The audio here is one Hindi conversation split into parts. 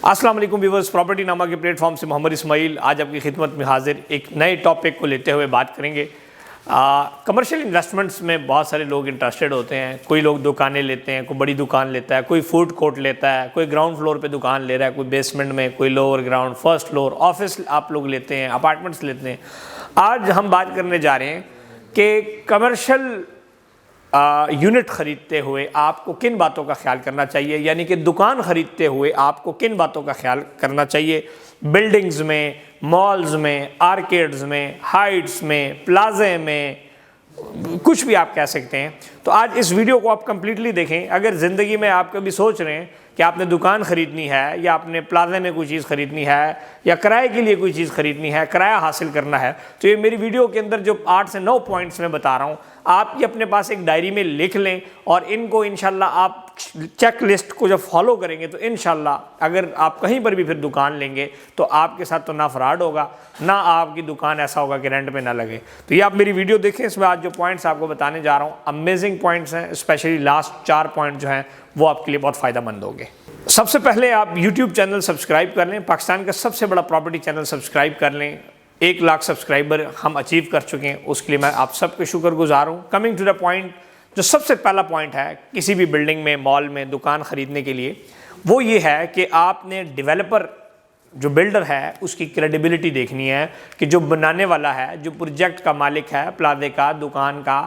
अस्सलाम वालेकुम व्यूअर्स, प्रॉपर्टी नामा के प्लेटफॉर्म से मोहम्मद इस्माइल आज आपकी खिदमत में हाजिर एक नए टॉपिक को लेते हुए बात करेंगे। कमर्शियल इन्वेस्टमेंट्स में बहुत सारे लोग इंटरेस्टेड होते हैं। कोई लोग दुकानें लेते हैं, कोई बड़ी दुकान लेता है, कोई फूड कोर्ट लेता है, कोई ग्राउंड फ्लोर पे दुकान ले रहा है, कोई बेसमेंट में, कोई lower ground, first floor, office आप लोग लेते हैं, अपार्टमेंट्स लेते हैं। आज हम बात करने जा रहे हैं कि कमर्शियल यूनिट ख़रीदते हुए आपको किन बातों का ख्याल करना चाहिए, यानी कि दुकान ख़रीदते हुए आपको किन बातों का ख्याल करना चाहिए। बिल्डिंग्स में, मॉल्स में, आर्केड्स में, हाइट्स में, प्लाजे में, कुछ भी आप कह सकते हैं। तो आज इस वीडियो को आप कंप्लीटली देखें। अगर ज़िंदगी में आप कभी सोच रहे हैं कि आपने दुकान ख़रीदनी है या आपने प्लाजे में कोई चीज़ ख़रीदनी है या किराए के लिए कोई चीज़ ख़रीदनी है, किराया हासिल करना है, तो ये मेरी वीडियो के अंदर जो 8 से 9 पॉइंट्स मैं बता रहा हूँ, आप ये अपने पास एक डायरी में लिख लें और इनको इंशाल्लाह आप चेक लिस्ट को जब फॉलो करेंगे तो इंशाल्लाह अगर आप कहीं पर भी फिर दुकान लेंगे तो आपके साथ तो ना फ्रॉड होगा, ना आपकी दुकान ऐसा होगा कि रेंट पे ना लगे। तो ये आप मेरी वीडियो देखें, इसमें आज जो पॉइंट्स आपको बताने जा रहा हूँ अमेजिंग पॉइंट्स हैं। स्पेशली लास्ट 4 पॉइंट जो हैं वो आपके लिए बहुत फ़ायदेमंद होंगे। सबसे पहले आप यूट्यूब चैनल सब्सक्राइब कर लें, पाकिस्तान का सबसे बड़ा प्रॉपर्टी चैनल सब्सक्राइब कर लें। 1 लाख सब्सक्राइबर हम अचीव कर चुके हैं, उसके लिए मैं आप सबके शुक्रगुजार हूँ। कमिंग टू द पॉइंट, जो सबसे पहला पॉइंट है किसी भी बिल्डिंग में, मॉल में दुकान ख़रीदने के लिए, वो ये है कि आपने डेवलपर जो बिल्डर है उसकी क्रेडिबिलिटी देखनी है कि जो बनाने वाला है, जो प्रोजेक्ट का मालिक है, प्लाजे का, दुकान का,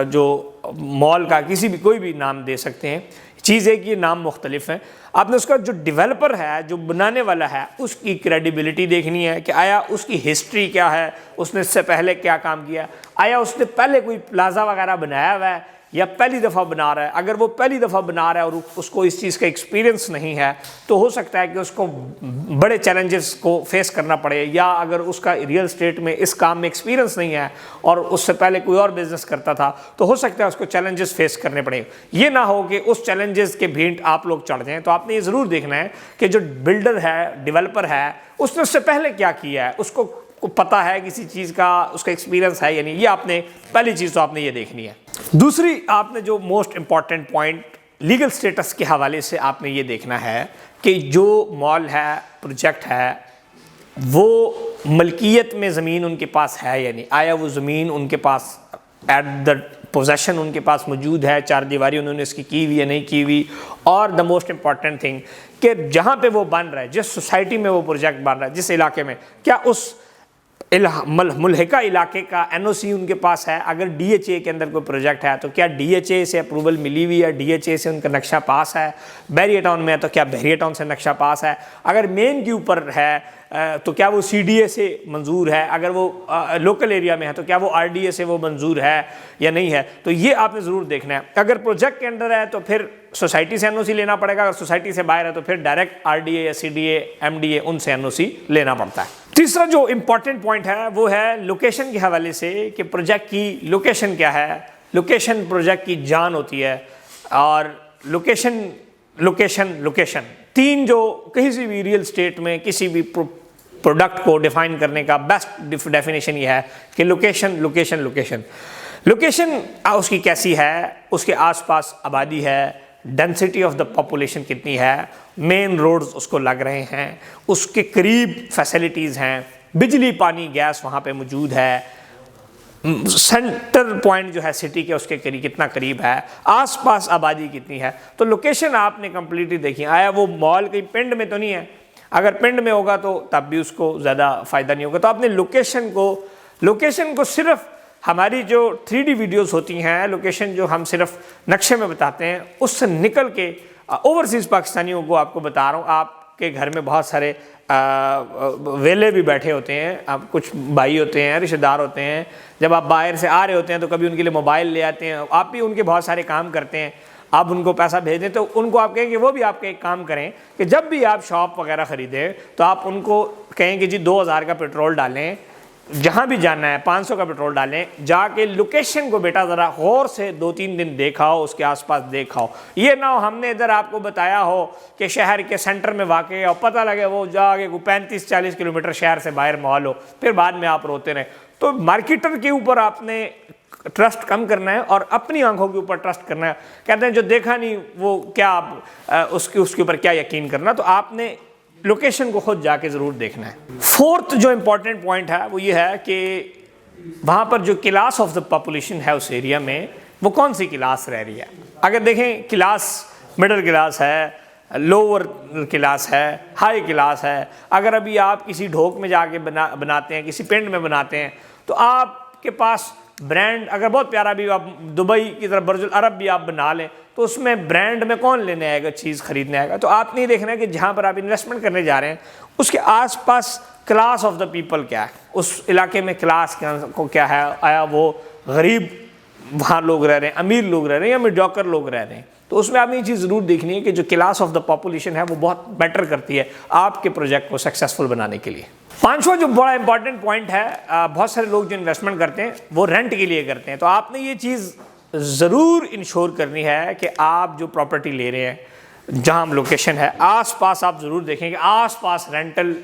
जो मॉल का, किसी भी कोई भी नाम दे सकते हैं, चीज़ है कि ये नाम मुख्तलिफ हैं। आपने उसका जो डेवलपर है, जो बनाने वाला है, उसकी क्रेडिबिलिटी देखनी है कि आया उसकी हिस्ट्री क्या है, उसने इससे पहले क्या काम किया, आया उसने पहले कोई प्लाजा वगैरह बनाया हुआ है या पहली दफ़ा बना रहा है। अगर वो पहली दफ़ा बना रहा है और उसको इस चीज़ का एक्सपीरियंस नहीं है तो हो सकता है कि उसको बड़े चैलेंजेस को फेस करना पड़े, या अगर उसका रियल एस्टेट में इस काम में एक्सपीरियंस नहीं है और उससे पहले कोई और बिजनेस करता था तो हो सकता है उसको चैलेंजेस फेस करने पड़े। ये ना हो कि उस चैलेंजेस के भेंट आप लोग चढ़ जाएँ। तो आपने ये ज़रूर देखना है कि जो बिल्डर है, डेवलपर है, उसने उससे पहले क्या किया है, उसको पता है किसी चीज़ का, उसका एक्सपीरियंस है, यानी ये आपने पहली चीज़ तो आपने ये देखनी है। दूसरी, आपने जो most important point legal status के हवाले से आपने ये देखना है कि जो मॉल है, प्रोजेक्ट है, वो मलकियत में ज़मीन उनके पास है, यानी आया वो ज़मीन उनके पास एट द पोजेशन उनके पास मौजूद है, 4 दीवारी उन्होंने इसकी की हुई या नहीं की हुई। और द मोस्ट इंपॉर्टेंट थिंग कि जहाँ पे वो बन रहा है, जिस सोसाइटी में वो प्रोजेक्ट बन रहा है, जिस इलाके में, क्या उस मुल्हिका इलाके का NOC उनके पास है। अगर DHA के अंदर कोई प्रोजेक्ट है तो क्या DHA से अप्रूवल मिली हुई है, DHA से उनका नक्शा पास है। बैरियर टाउन में है तो क्या बैरियर टाउन से नक्शा पास है। अगर मेन के ऊपर है तो क्या वो CDA से मंजूर है। अगर वो लोकल एरिया में है तो क्या वो RDA से वो मंजूर है या नहीं है। तो ये आपने ज़रूर देखना है। अगर प्रोजेक्ट के अंडर है तो फिर सोसाइटी से NOC लेना पड़ेगा, अगर सोसाइटी से बाहर है तो फिर डायरेक्ट RDA या CDA, MDA उनसे NOC लेना पड़ता है। तीसरा जो इम्पॉर्टेंट पॉइंट है वो है लोकेशन के हवाले से कि प्रोजेक्ट की लोकेशन क्या है। लोकेशन प्रोजेक्ट की जान होती है। और लोकेशन लोकेशन लोकेशन 3 जो किसी से भी रियल स्टेट में किसी भी प्रोडक्ट को डिफाइन करने का बेस्ट डेफिनेशन ये है कि लोकेशन लोकेशन लोकेशन लोकेशन उसकी कैसी है, उसके आसपास आबादी है, डेंसिटी ऑफ द पॉपुलेशन कितनी है, मेन रोड्स उसको लग रहे हैं, उसके करीब फैसिलिटीज़ हैं, बिजली पानी गैस वहाँ पे मौजूद है, सेंटर पॉइंट जो है सिटी के उसके करीब कितना करीब है, आसपास आबादी कितनी है। तो लोकेशन आपने कंप्लीटली देखी। आया वो मॉल कहीं पिंड में तो नहीं है, अगर पिंड में होगा तो तब भी उसको ज़्यादा फ़ायदा नहीं होगा। तो आपने लोकेशन को सिर्फ हमारी जो 3D वीडियोस होती हैं, लोकेशन जो हम सिर्फ नक्शे में बताते हैं, उससे निकल के ओवरसीज़ पाकिस्तानियों को आपको बता रहा हूँ। आपके घर में बहुत सारे वेले भी बैठे होते हैं, आप कुछ भाई होते हैं, रिश्तेदार होते हैं, जब आप बाहर से आ रहे होते हैं तो कभी उनके लिए मोबाइल ले आते हैं, आप भी उनके बहुत सारे काम करते हैं, आप उनको पैसा भेज दें तो उनको आप कहें कि वो भी आपके एक काम करें कि जब भी आप शॉप वगैरह ख़रीदें तो आप उनको कहें कि जी 2000 का पेट्रोल डालें, जहाँ भी जाना है 500 का पेट्रोल डालें, जाके लोकेशन को बेटा ज़रा गौर से 2-3 दिन देखा हो, उसके आसपास देखा हो। ये ना हो हमने इधर आपको बताया हो कि शहर के सेंटर में वाक़ई और पता लगे वो जाके 35-40 किलोमीटर शहर से बाहर मॉल हो, फिर बाद में आप रोते रहें। तो मार्केटर के ऊपर आपने ट्रस्ट कम करना है और अपनी आंखों के ऊपर ट्रस्ट करना है। कहते हैं जो देखा नहीं वो क्या उसके ऊपर क्या यकीन करना। तो आपने लोकेशन को खुद जाके ज़रूर देखना है। फोर्थ जो इम्पॉर्टेंट पॉइंट है वो ये है कि वहाँ पर जो क्लास ऑफ द पॉपुलेशन है उस एरिया में वो कौन सी क्लास रह रही है। अगर देखें क्लास मिडिल क्लास है, लोअर क्लास है, हाई क्लास है, अगर अभी आप किसी ढोक में जाके बनाते हैं, किसी पिंड में बनाते हैं, तो आपके पास ब्रांड अगर बहुत प्यारा भी आप दुबई की तरफ बुर्ज अरब भी आप बना लें तो उसमें ब्रांड में कौन लेने आएगा, चीज़ खरीदने आएगा। तो आपने ये देखना है कि जहाँ पर आप इन्वेस्टमेंट करने जा रहे हैं उसके आसपास क्लास ऑफ द पीपल क्या है, उस इलाके में क्लास को क्या है, आया वो गरीब वहाँ लोग रह रहे हैं, अमीर लोग रह रहे हैं या मीडियोकर लोग रह रहे हैं। तो उसमें आपने ये चीज़ ज़रूर देखनी है कि जो क्लास ऑफ द पॉपुलेशन है वो बहुत बेटर करती है आपके प्रोजेक्ट को सक्सेसफुल बनाने के लिए। पांचवा जो बड़ा इंपॉर्टेंट पॉइंट है, बहुत सारे लोग जो इन्वेस्टमेंट करते हैं वो रेंट के लिए करते हैं। तो आपने ये चीज़ ज़रूर इंश्योर करनी है कि आप जो प्रॉपर्टी ले रहे हैं, जहाँ लोकेशन है, आसपास आप ज़रूर देखें कि आसपास रेंटल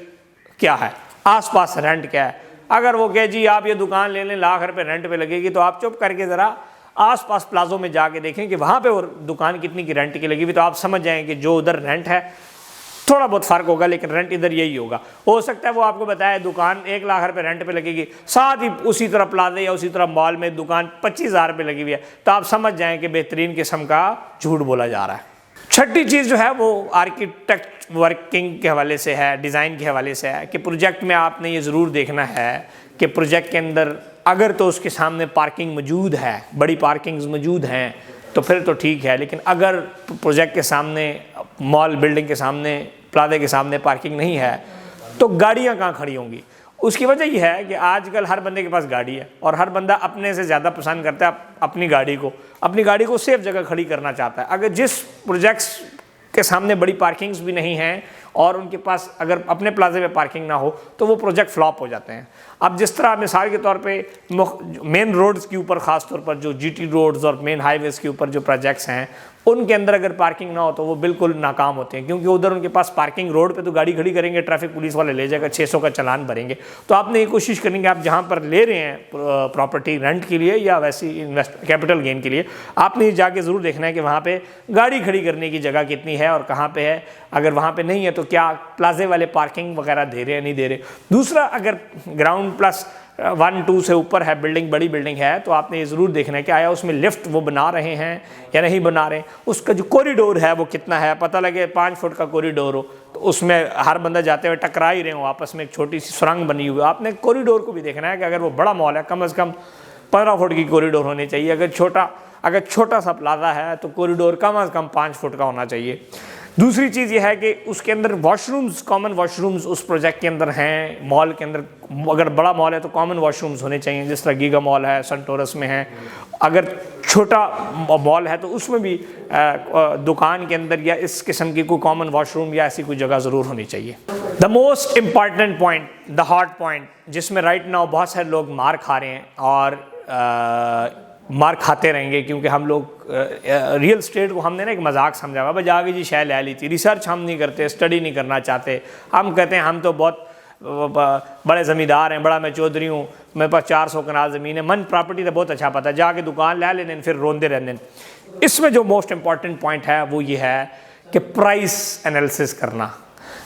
क्या है, आसपास रेंट क्या है। अगर वो कहे जी आप ये दुकान ले लें, लाख रुपए रेंट पे लगेगी, तो आप चुप करके ज़रा आसपास प्लाजों में जाके देखें कि वहाँ पे वो दुकान कितनी की रेंट की लगी हुई, तो आप समझ जाएंगे जो उधर रेंट है थोड़ा बहुत फ़र्क होगा लेकिन रेंट इधर यही होगा। हो सकता है वो आपको बताए दुकान 1 लाख रुपए रेंट पे लगेगी, साथ ही उसी तरह प्लाजे या उसी तरह मॉल में दुकान 25,000 रुपये लगी हुई है, तो आप समझ जाएं कि बेहतरीन किस्म का झूठ बोला जा रहा है। छठी चीज़ जो है वो आर्किटेक्ट वर्किंग के हवाले से है, डिज़ाइन के हवाले से है कि प्रोजेक्ट में आपने ये ज़रूर देखना है कि प्रोजेक्ट के अंदर अगर तो उसके सामने पार्किंग मौजूद है, बड़ी पार्किंग्स मौजूद हैं तो फिर तो ठीक है, लेकिन अगर प्रोजेक्ट के सामने, मॉल बिल्डिंग के सामने, प्लाजे के सामने पार्किंग नहीं है तो गाड़ियाँ कहाँ खड़ी होंगी। उसकी वजह यह है कि आजकल हर बंदे के पास गाड़ी है और हर बंदा अपने से ज़्यादा पसंद करता है अपनी गाड़ी को सेफ जगह खड़ी करना चाहता है। अगर जिस प्रोजेक्ट्स के सामने बड़ी पार्किंग्स भी नहीं हैं और उनके पास अगर अपने प्लाजे में पार्किंग ना हो तो वो प्रोजेक्ट फ्लॉप हो जाते हैं। अब जिस तरह मिसाल के तौर पे मेन रोड्स के ऊपर, ख़ास तौर पर जो जीटी रोड्स और मेन हाईवेज़ के ऊपर जो प्रोजेक्ट्स हैं उनके अंदर अगर पार्किंग ना हो तो वो बिल्कुल नाकाम होते हैं, क्योंकि उधर उनके पास पार्किंग, रोड पे तो गाड़ी खड़ी करेंगे, ट्रैफिक पुलिस वाले ले जाएगा, 600 का चालान भरेंगे। तो आपने ये कोशिश करेंगे आप जहाँ पर ले रहे हैं प्रॉपर्टी रेंट के लिए या वैसी इन्वेस्ट कैपिटल गेन के लिए, आपने जाके ज़रूर देखना है कि वहाँ पर गाड़ी खड़ी करने की जगह कितनी है और कहाँ पर है। अगर वहाँ पर नहीं है तो क्या प्लाजे वाले पार्किंग वगैरह दे रहे हैं, नहीं दे रहे। दूसरा, अगर ग्राउंड प्लस 1-2 से ऊपर है बिल्डिंग, बड़ी बिल्डिंग है, तो आपने ये ज़रूर देखना है कि आया उसमें लिफ्ट वो बना रहे हैं या नहीं बना रहे हैं, उसका जो कॉरिडोर है वो कितना है। पता लगे 5 फुट का कॉरिडोर हो तो उसमें हर बंदा जाते हुए टकरा ही रहे हो आपस में, एक छोटी सी सुरंग बनी हुई है। आपने कॉरिडोर को भी देखना है कि अगर वो बड़ा मॉल है कम से कम 15 फुट की कॉरिडोर होनी चाहिए। अगर छोटा सा प्लाजा है तो कॉरिडोर कम से कम 5 फुट का होना चाहिए। दूसरी चीज़ यह है कि उसके अंदर वॉशरूम्स, कॉमन वॉशरूम्स उस प्रोजेक्ट के अंदर हैं। मॉल के अंदर अगर बड़ा मॉल है तो कॉमन वॉशरूम्स होने चाहिए, जिस तरह गीगा मॉल है, सनटोरस में है। अगर छोटा मॉल है तो उसमें भी दुकान के अंदर या इस किस्म की कोई कॉमन वॉशरूम या ऐसी कोई जगह ज़रूर होनी चाहिए। The most important point, the hot point, जिसमें राइट नाउ बहुत सारे लोग मार खा रहे हैं और मार खाते रहेंगे, क्योंकि हम लोग रियल स्टेट को हमने ना एक मजाक समझा हुआ, भाई जाके जी शय ले ली थी। रिसर्च हम नहीं करते, स्टडी नहीं करना चाहते। हम कहते हैं हम तो बहुत बड़े ज़मींदार हैं, बड़ा मैं चौधरी हूँ, मेरे पास 400 कनाल ज़मीन है, मन प्रॉपर्टी तो बहुत अच्छा पता है, जाके दुकान ले लेने फिर रोंदे रहने। इसमें जो मोस्ट इम्पॉर्टेंट पॉइंट है वो ये है कि प्राइस एनालिसिस करना।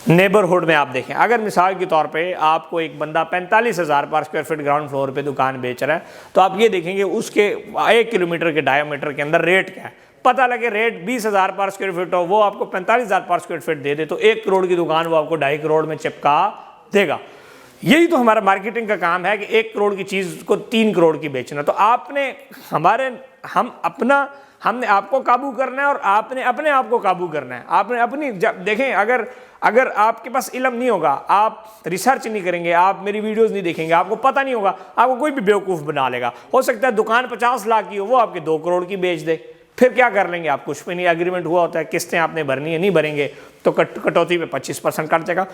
नेबरहुड में आप देखें, अगर मिसाल के तौर पे आपको एक बंदा 45,000 पर स्क्वायर फीट ग्राउंड फ्लोर पे दुकान बेच रहा है, तो आप ये देखेंगे उसके 1 किलोमीटर के डायमीटर के अंदर रेट क्या है। पता लगे रेट 20,000 पर स्क्वायर फीट हो, वो आपको 45,000 पर स्क्वायर फीट दे दे तो 1 करोड़ की दुकान वो आपको 2.5 करोड़ में चिपका देगा। यही तो हमारा मार्केटिंग का काम है कि 1 करोड़ की चीज़ को 3 करोड़ की बेचना। तो आपने हमने आपको काबू करना है और आपने अपने आप को काबू करना है। आपने अपनी देखें, अगर आपके पास इल्म नहीं होगा, आप रिसर्च नहीं करेंगे, आप मेरी वीडियोस नहीं देखेंगे, आपको पता नहीं होगा, आपको कोई भी बेवकूफ़ बना लेगा। हो सकता है दुकान 50 लाख की हो, वो आपके 2 करोड़ की बेच दे, फिर क्या कर लेंगे आप? कुछ भी नहीं, एग्रीमेंट हुआ होता है, किस्तें आपने भरनी है, नहीं भरेंगे तो कटौती पे 25% कट जाएगा।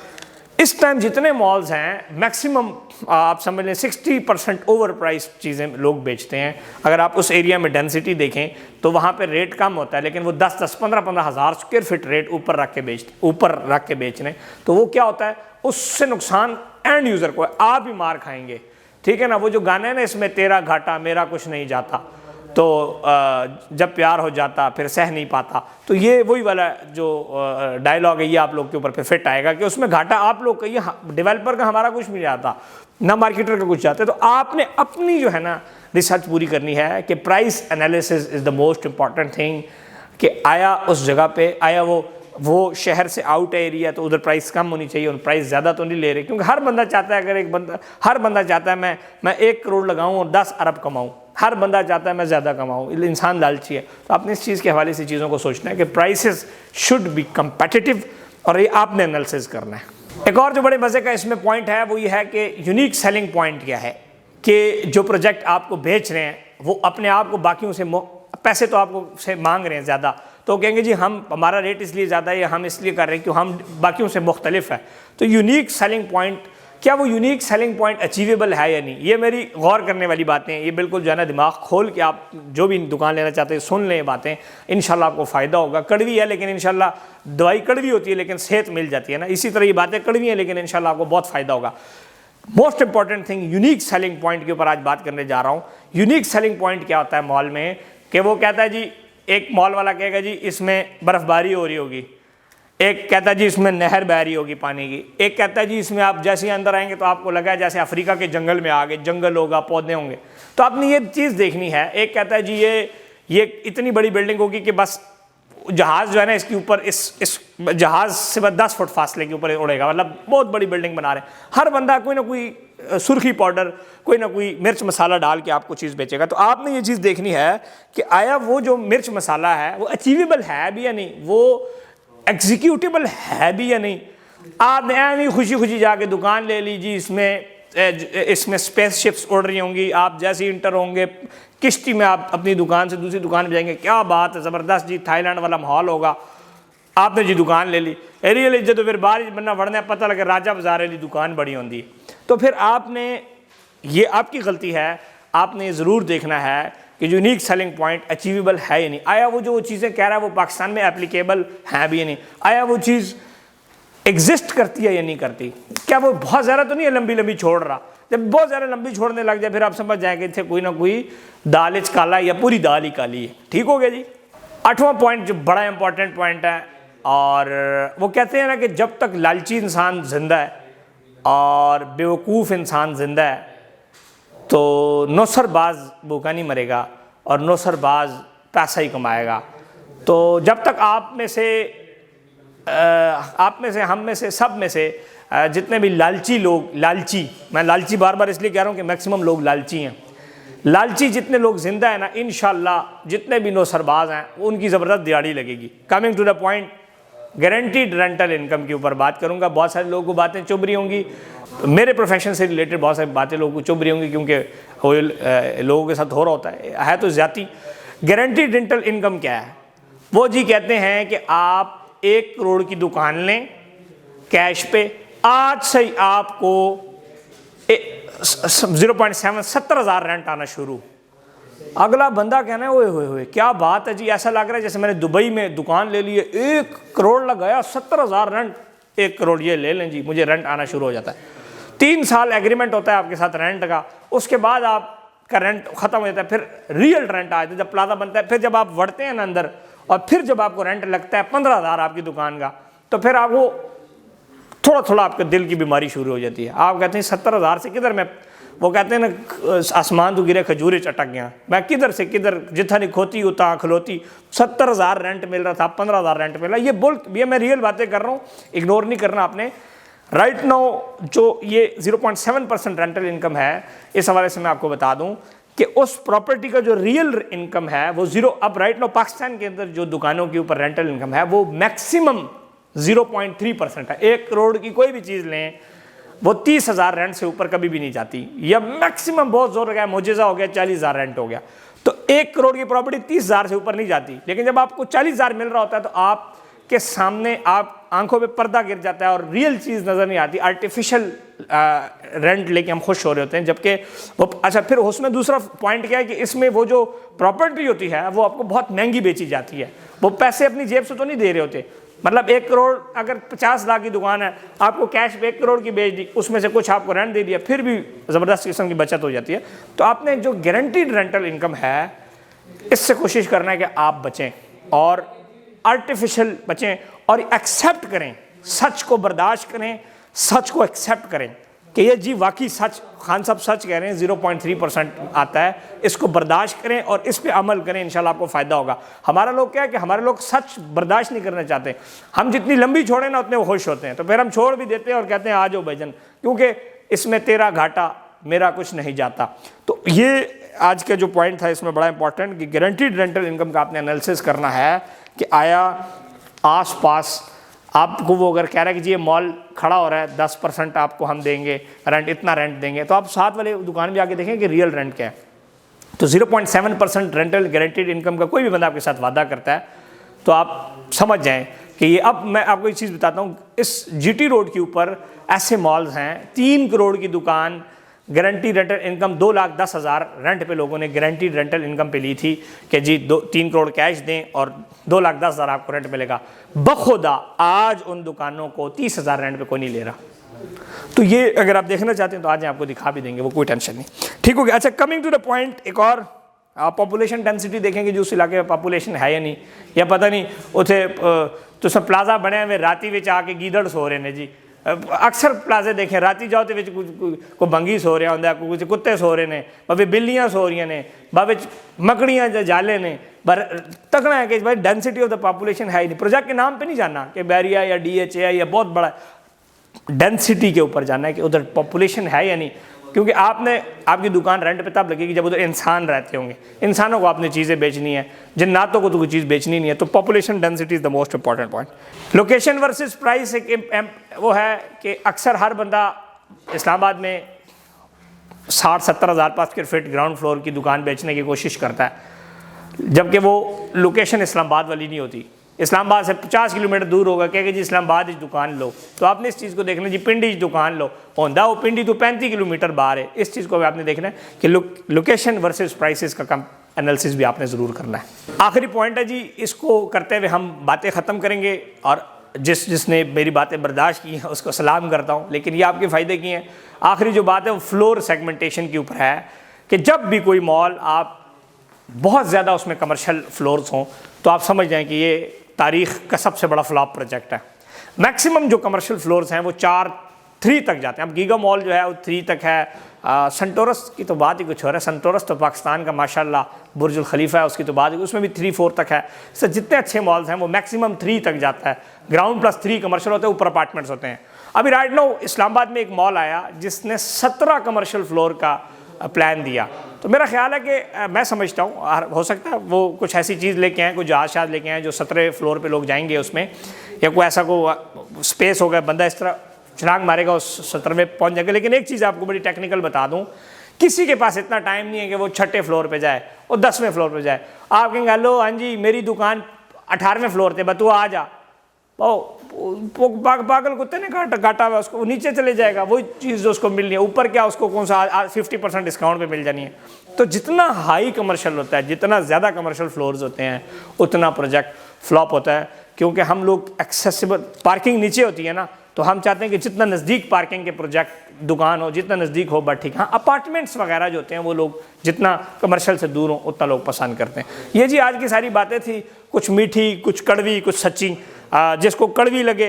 इस टाइम जितने मॉल्स हैं मैक्सिमम आप समझ लें 60% ओवर प्राइस चीज़ें लोग बेचते हैं। अगर आप उस एरिया में डेंसिटी देखें तो वहाँ पे रेट कम होता है, लेकिन वो 10-10, 15-15 हज़ार स्क्वायर फीट रेट ऊपर रख के बेच रहे हैं। तो वो क्या होता है, उससे नुकसान एंड यूज़र को है, आप भी मार खाएंगे। ठीक है ना, वो जो गाना है ना, इसमें तेरा घाटा मेरा कुछ नहीं जाता, तो जब प्यार हो जाता फिर सह नहीं पाता। तो ये वही वाला जो डायलॉग है ये आप लोग के ऊपर पे फिट आएगा कि उसमें घाटा आप लोग का, ये डेवलपर का हमारा कुछ नहीं जाता, ना मार्केटर का कुछ जाता है। तो आपने अपनी जो है ना रिसर्च पूरी करनी है कि price analysis is the most important thing, कि आया उस जगह पे, आया वो शहर से आउट एरिया तो उधर प्राइस कम होनी चाहिए, और प्राइस ज़्यादा तो नहीं ले रहे, क्योंकि हर बंदा चाहता है, अगर हर बंदा चाहता है मैं 1 करोड़ लगाऊं और 10 अरब कमाऊं, हर बंदा चाहता है मैं ज़्यादा कमाऊं, इंसान लालची है। तो आपने इस चीज़ के हवाले से चीज़ों को सोचना है कि प्राइसेस शुड बी कंपेटिटिव, और ये आपने एनालिसिस करना है। एक और जो बड़े मज़े का इसमें पॉइंट है वो ये है कि यूनिक सेलिंग पॉइंट क्या है, कि जो प्रोजेक्ट आपको बेच रहे हैं वो अपने आप को बाकियों से पैसे तो आपको से मांग रहे हैं ज़्यादा, तो कहेंगे जी हमारा रेट इसलिए ज़्यादा है या हम इसलिए कर रहे हैं कि हम बाकियों से मुख्तलिफ है। तो यूनिक सेलिंग पॉइंट, क्या वो यूनिक सेलिंग पॉइंट अचीवेबल है या नहीं, ये मेरी गौर करने वाली बातें हैं। ये बिल्कुल जो है ना दिमाग खोल के आप जो भी दुकान लेना चाहते हैं सुन लें बातें, इंशाल्लाह आपको फ़ायदा होगा। कड़वी है लेकिन इंशाल्लाह, दवाई कड़वी होती है लेकिन सेहत मिल जाती है ना, इसी तरह ये बातें कड़वी हैं लेकिन इंशाल्लाह आपको बहुत फ़ायदा होगा। Most important thing unique selling point के ऊपर आज बात करने जा रहा हूँ। यूनिक सेलिंग पॉइंट क्या होता है मॉल में, कि वो कहता है जी, एक मॉल वाला कहेगा जी इसमें बर्फ़बारी हो रही होगी, एक कहता है जी इसमें नहर बह रही होगी पानी की, एक कहता है जी इसमें आप जैसे ही अंदर आएंगे तो आपको लगा जैसे अफ्रीका के जंगल में आ गए, जंगल होगा, पौधे होंगे। तो आपने ये चीज़ देखनी है। एक कहता है जी ये इतनी बड़ी बिल्डिंग होगी कि बस जहाज़ जो है ना इसके ऊपर, इस जहाज़ से बस 10 फुट फासले के ऊपर उड़ेगा, मतलब बहुत बड़ी बिल्डिंग बना रहे हैं। हर बंदा कोई ना कोई सुर्खी पाउडर, कोई ना कोई मिर्च मसाला डाल के आपको चीज़ बेचेगा। तो आपने ये चीज़ देखनी है कि आया वो जो मिर्च मसाला है वो अचीवेबल है भी या नहीं, वो एग्जीक्यूटेबल है भी या नहीं। आप नहीं खुशी खुशी जाके दुकान ले लीजिए, इसमें स्पेसशिप्स उड़ रही होंगी, आप जैसे ही इंटर होंगे किश्ती में आप अपनी दुकान से दूसरी दुकान में जाएंगे, क्या बात है, ज़बरदस्त जी, थाईलैंड वाला माहौल होगा। आपने जी दुकान ले ली, रियल इज्जत, तो फिर बारिश बनना वड़ना पता लगे राजा बाजार वाली दुकान बड़ी होती है। तो फिर आपने, ये आपकी गलती है, आपने ज़रूर देखना है कि यूनिक सेलिंग पॉइंट अचीवेबल है या नहीं। आया वो जो चीज़ें कह रहा है वो पाकिस्तान में एप्लीकेबल है भी या नहीं, आया वो चीज़ एग्जिस्ट करती है या नहीं करती। क्या वो बहुत ज़्यादा तो नहीं है लंबी लंबी छोड़ रहा, जब बहुत ज़्यादा लंबी छोड़ने लग जाए फिर आप समझ जाएंगे थे कोई ना कोई दाल काला या पूरी दाल ही काली है। ठीक हो गया जी। 8वां पॉइंट जो बड़ा इंपॉर्टेंट पॉइंट है, और वो कहते हैं ना कि जब तक लालची इंसान जिंदा है और बेवकूफ़ इंसान जिंदा है तो नौसरबाज भूखा नहीं मरेगा और नौसरबाज पैसा ही कमाएगा। तो जब तक आप में से, हम में से, सब में से जितने भी लालची लोग, मैं लालची बार बार इसलिए कह रहा हूँ कि मैक्सिमम लोग लालची हैं, लालची जितने लोग जिंदा है ना, इंशाल्लाह जितने भी नौसरबाज हैं उनकी ज़बरदस्त दिहाड़ी लगेगी। Coming to the point, guaranteed rental income के ऊपर बात करूंगा। बहुत सारे लोगों को बातें चुभ रही होंगी, मेरे प्रोफेशन से रिलेटेड बहुत सारी बातें लोगों को चुभ रही होंगी, क्योंकि लोगों के साथ हो रहा होता है तो ज़्यादा। गारंटीड रेंटल इनकम क्या है? वो जी कहते हैं कि आप 1 करोड़ की दुकान लें कैश पे, आज से ही आपको 0.7 70,000 रेंट आना शुरू। अगला बंदा कहना है ओए होए होए क्या बात है जी, ऐसा लग रहा है जैसे मैंने दुबई में दुकान ले ली है, 1 करोड़ लगाया, 70,000 रेंट, 1 करोड़ ये ले लें जी, मुझे रेंट आना शुरू हो जाता है। 3 साल एग्रीमेंट होता है आपके साथ रेंट का, उसके बाद आपका रेंट ख़त्म हो जाता है, फिर रियल रेंट आ जाता है जब प्लाजा बनता है। फिर जब आप बढ़ते हैं ना अंदर, और फिर जब आपको रेंट लगता है 15,000 आपकी दुकान का, तो फिर आपको थोड़ा थोड़ा आपके दिल की बीमारी शुरू हो जाती है। आप कहते हैं 70,000 से किधर मैं, वो कहते हैं ना आसमान तो गिरे खजूरे चटक गया, मैं किधर से किधर, जितना नहीं खोती उतना खलोती। 70,000 रेंट मिल रहा था, 15,000 रेंट मिल रहा। ये मैं रियल बातें कर रहा हूँ, इग्नोर नहीं करना आपने। राइट नाउ जो ये 0.7% रेंटल इनकम है, इस हवाले से मैं आपको बता दूं कि उस प्रॉपर्टी का जो रियल इनकम है वो अब राइट नाउ पाकिस्तान के अंदर जो दुकानों के ऊपर रेंटल इनकम है वो मैक्सिमम 0.3% है। 1 करोड़ की कोई भी चीज़ लें वो 30,000 रेंट से ऊपर कभी भी नहीं जाती, या मैक्सिमम बहुत जोर गया, मोजेजा हो गया, 40,000 रेंट हो गया। तो 1 करोड़ की प्रॉपर्टी 30,000 से ऊपर नहीं जाती। लेकिन जब आपको 40,000 मिल रहा होता है तो आपके सामने आप आंखों पे पर्दा गिर जाता है और रियल चीज़ नज़र नहीं आती। आर्टिफिशियल रेंट लेके हम खुश हो रहे होते हैं, जबकि वो अच्छा। फिर उसमें दूसरा पॉइंट क्या है कि इसमें वो जो प्रॉपर्टी होती है वो आपको बहुत महंगी बेची जाती है। वो पैसे अपनी जेब से तो नहीं दे रहे होते, मतलब 1 करोड़ अगर 50 लाख की दुकान है, आपको कैश पे 1 करोड़ की बेच दी, उसमें से कुछ आपको रेंट दे दिया, फिर भी ज़बरदस्त किस्म की बचत हो जाती है। तो आपने जो गारंटीड रेंटल इनकम है इससे कोशिश करना है कि आप बचें और आर्टिफिशियल बचें और एक्सेप्ट करें, सच को बर्दाश्त करें, सच को एक्सेप्ट करें कि ये जी वाकई सच, खान साहब सच कह रहे हैं, 0.3% आता है, इसको बर्दाश्त करें और इस पे अमल करें, इंशाल्लाह आपको फ़ायदा होगा। हमारा लोग क्या है कि हमारे लोग सच बर्दाश्त नहीं करना चाहते, हम जितनी लंबी छोड़ें ना उतने वो खुश होते हैं, तो फिर हम छोड़ भी देते हैं और कहते हैं आ जाओ भाईजान, क्योंकि इसमें तेरा घाटा मेरा कुछ नहीं जाता। तो ये आज का जो पॉइंट था इसमें बड़ा इंपॉर्टेंट कि गारंटीड रेंटल इनकम का आपने एनालिसिस करना है कि आया आस पास आपको वो अगर कह रहा है कि जी ये मॉल खड़ा हो रहा है 10% आपको हम देंगे रेंट, इतना रेंट देंगे, तो आप साथ वाले दुकान में आके देखें कि रियल रेंट क्या है। तो 0.7% रेंटल गारंटीड इनकम का कोई भी बंदा आपके साथ वादा करता है तो आप समझ जाएं कि ये, अब मैं आपको एक चीज़ बताता हूँ, इस GT रोड के ऊपर ऐसे मॉल्स हैं, 3 करोड़ की दुकान, गारंटी रेंटल इनकम 2,10,000 रेंट पे लोगों ने गारंटीड रेंटल इनकम पे ली थी कि जी 3 करोड़ कैश दें और 2,10,000 आपको रेंट मिलेगा। बखुदा आज उन दुकानों को 30,000 रेंट पे कोई नहीं ले रहा। तो ये अगर आप देखना चाहते हैं तो आज आपको दिखा भी देंगे, वो कोई टेंशन नहीं। ठीक हो गया। अच्छा, कमिंग टू द पॉइंट, एक और आप पॉपुलेशन डेंसिटी देखेंगे जो उस इलाके में पॉपुलेशन है या नहीं, या पता नहीं उसे तो सब प्लाजा बने हुए राती में आके गीदड़ सो रहे हैं जी। अक्सर प्लाजे देखें राती जाओ तो कोई बंगी सो रहा होंगे, कुछ कुत्ते सो रहे हैं, भावे बिल्लियाँ सो रही ने, भावे मकड़ियाँ जाले ने, पर तकना है कि भाई डेंसिटी ऑफ द पॉपुलेशन है ही नहीं। प्रोजेक्ट के नाम पे नहीं जाना कि बैरिया या DHA या बहुत बड़ा, डेंसिटी के ऊपर जाना है कि उधर पॉपुलेशन है या नहीं, क्योंकि आपकी दुकान रेंट पे तब लगेगी जब उधर इंसान रहते होंगे। इंसानों को आपने चीज़ें बेचनी है, जन्नातों को तो कोई चीज़ बेचनी नहीं है। तो population density is the most important point. Location versus price एक वो है कि अक्सर हर बंदा इस्लामाबाद में 60-70 हज़ार पर स्क्वायर फीट ग्राउंड फ्लोर की दुकान बेचने की कोशिश करता है, जबकि वो लोकेशन इस्लामाबाद वाली नहीं होती। इस्लामाबाद से 50 किलोमीटर दूर होगा, कहेगा जी इस्लामाबाद की दुकान लो, तो आपने इस चीज़ को देखना जी पिंडी की दुकान लो, होंदा वो पिंडी तो 35 किलोमीटर बाहर है। इस चीज़ को भी आपने देखना है कि लोकेशन वर्सेस प्राइसेस का कम एनालिसिस भी आपने ज़रूर करना है। आखिरी पॉइंट है जी, इसको करते हुए हम बातें ख़त्म करेंगे और जिसने मेरी बातें बर्दाश्त की हैं उसको सलाम करता हूँ, लेकिन ये आपके फ़ायदे की हैं। आखिरी जो बात है वो फ्लोर सेगमेंटेशन के ऊपर है कि जब भी कोई मॉल आप बहुत ज़्यादा उसमें कमर्शियल फ्लोर्स हों तो आप समझ जाएँ कि ये तारीख़ का सबसे बड़ा फ्लॉप प्रोजेक्ट है। मैक्सिमम जो कमर्शियल फ्लोर्स हैं वो 3 तक जाते हैं। अब गीगा मॉल जो है वो 3 तक है। सेंटोरस की तो बात ही कुछ और है। सेंटोरस तो पाकिस्तान का माशाल्लाह बुर्जुल खलीफा है, उसकी तो बात, उसमें भी 3-4 तक है। इससे जितने अच्छे मॉल्स हैं वो मैक्सिमम 3 तक जाता है। ग्राउंड प्लस 3 कमर्शियल होते हैं, ऊपर अपार्टमेंट्स होते हैं। अभी राइट नाउ इस्लामाबाद में एक मॉल आया जिसने 17 कमर्शियल फ्लोर का प्लान दिया। तो मेरा ख्याल है कि मैं समझता हूँ हो सकता है वो कुछ ऐसी चीज़ लेके आएँ, कुछ जहाज शायद लेके आएँ जो 17 फ्लोर पे लोग जाएंगे उसमें, या कोई ऐसा को स्पेस होगा, बंदा इस तरह छलांग मारेगा उस 17वें पहुँच जाएगा। लेकिन एक चीज़ आपको बड़ी टेक्निकल बता दूँ, किसी के पास इतना टाइम नहीं है कि वो 6ठे फ्लोर पर जाए और 10वें फ्लोर पर जाए। आप कहेंगे हेलो हाँ जी मेरी दुकान 18वें फ्लोर पर, बस तू आ जा, पागल कुत्ते ने काटा हुआ उसको, वो नीचे चले जाएगा, वही चीज़ जो उसको मिलनी है ऊपर क्या उसको कौन सा 50% डिस्काउंट पे मिल जानी है। तो जितना हाई कमर्शियल होता है, जितना ज़्यादा कमर्शियल फ्लोर्स होते हैं, उतना प्रोजेक्ट फ्लॉप होता है, क्योंकि हम लोग एक्सेसिबल पार्किंग नीचे होती है ना, तो हम चाहते हैं कि जितना नज़दीक पार्किंग के प्रोजेक्ट दुकान हो, जितना नज़दीक हो बट ठीक। हाँ, अपार्टमेंट्स वगैरह जो होते हैं वो लोग जितना कमर्शियल से दूर हो उतना लोग पसंद करते हैं। ये जी आज की सारी बातें थी, कुछ मीठी, कुछ कड़वी, कुछ सच्ची। जिसको कड़वी लगे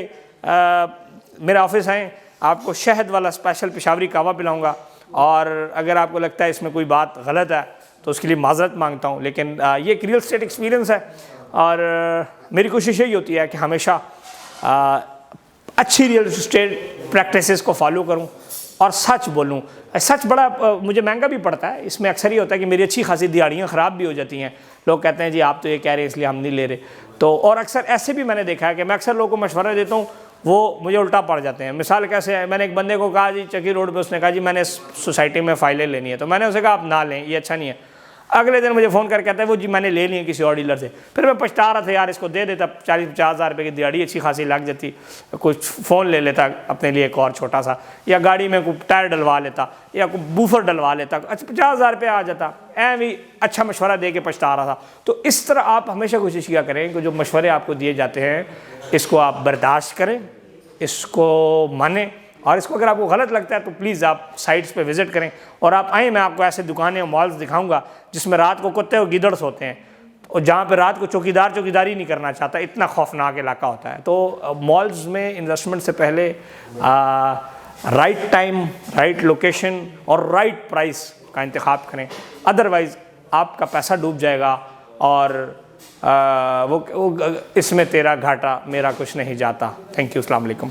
मेरे ऑफिस आएँ, आपको शहद वाला स्पेशल पेशावरी कहवा पिलाऊंगा, और अगर आपको लगता है इसमें कोई बात गलत है तो उसके लिए माजरत मांगता हूँ। लेकिन ये एक रियल स्टेट एक्सपीरियंस है और मेरी कोशिश यही होती है कि हमेशा अच्छी रियल स्टेट प्रैक्टिसेस को फॉलो करूँ और सच बोलूँ। सच बड़ा मुझे महंगा भी पड़ता है। इसमें अक्सर ही होता है कि मेरी अच्छी खासी दिहाड़ियाँ ख़राब भी हो जाती हैं। लोग कहते हैं जी आप तो ये कह रहे हैं इसलिए हम नहीं ले रहे। तो और अक्सर ऐसे भी मैंने देखा है कि मैं अक्सर लोगों को मशवरा देता हूँ, वो मुझे उल्टा पड़ जाते हैं। मिसाल कैसे है, मैंने एक बंदे को कहा जी चक्की रोड पे, उसने कहा जी मैंने सोसाइटी में फ़ाइलें लेनी है, तो मैंने उसे कहा आप ना लें, ये अच्छा नहीं है। अगले दिन मुझे फ़ोन करके कहता है वो जी मैंने ले ली है किसी और डीलर से। फिर मैं पछता रहा था, यार इसको दे देता, 40-50 हज़ार रुपये की दिहाड़ी अच्छी खासी लग जाती, कुछ फ़ोन ले लेता अपने लिए एक और छोटा सा, या गाड़ी में कोई टायर डलवा लेता या कोई बूफर डलवा लेता, अच्छा 50 हज़ार रुपये आ जाता। भी अच्छा मशवरा दे के पछता रहा था। तो इस तरह आप हमेशा कोशिश किया करें कि जो मशवरे आपको दिए जाते हैं इसको आप बर्दाश्त करें, इसको मानें और इसको अगर आपको गलत लगता है तो प्लीज़ आप साइट्स पे विज़िट करें और आप आएँ, मैं आपको ऐसे दुकानें मॉल्स दिखाऊंगा जिसमें रात को कुत्ते और गीदड़ सोते हैं, और जहाँ पे रात को चौकीदारी नहीं करना चाहता, इतना खौफनाक इलाका होता है। तो मॉल्स में इन्वेस्टमेंट से पहले राइट टाइम, राइट लोकेशन और राइट प्राइस का इंतखाब करें, अदरवाइज़ आपका पैसा डूब जाएगा और वो इसमें तेरा घाटा मेरा कुछ नहीं जाता। थैंक यू, अस्सलाम वालेकुम।